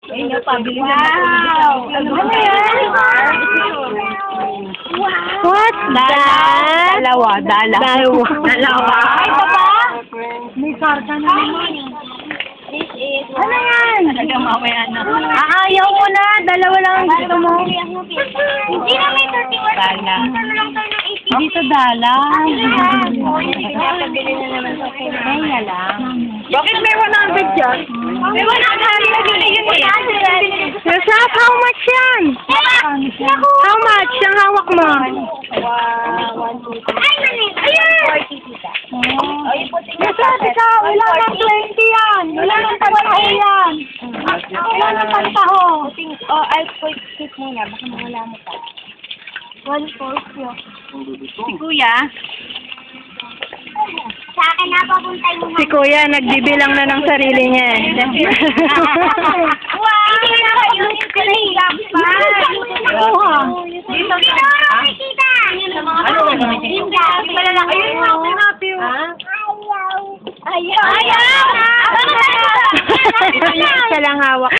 Ayun nga, pabili na ako. Ano yan? What's that? Dalawa. Ay, baba? May karta na naman. This is... Ano yan? Talaga mamaya na. Ayaw mo na. Dalawa lang ang gusto mo. Hindi na may 31. Dala. Ano lang tayo ng 80. Dito dala. Pabili na naman sa Kaya lang. Bakit may 100 dyan? May 100 na yun eh. Nasap, how much yan? How much? Ang hawak mo? 1, 2, 3. Ay, mali. Ayan! 40 tita. Nasabi ka, wala nang 20 yan. Wala nang pantaho yan. Wala nang pantaho. Oh, I'll put muna. Baka mawala mo pa. 1-4 yun. Si Kuya. Sa akin na papuntay mo. Si Kuya, nagbibilang na ng sarili niya eh. Wow! Hindi na kayo. Kalihap pa. Dito na makikita. Ano na gamitin? Hindi. Malalaki. Ayun, Ayaw. Ayaw. Isa lang hawak.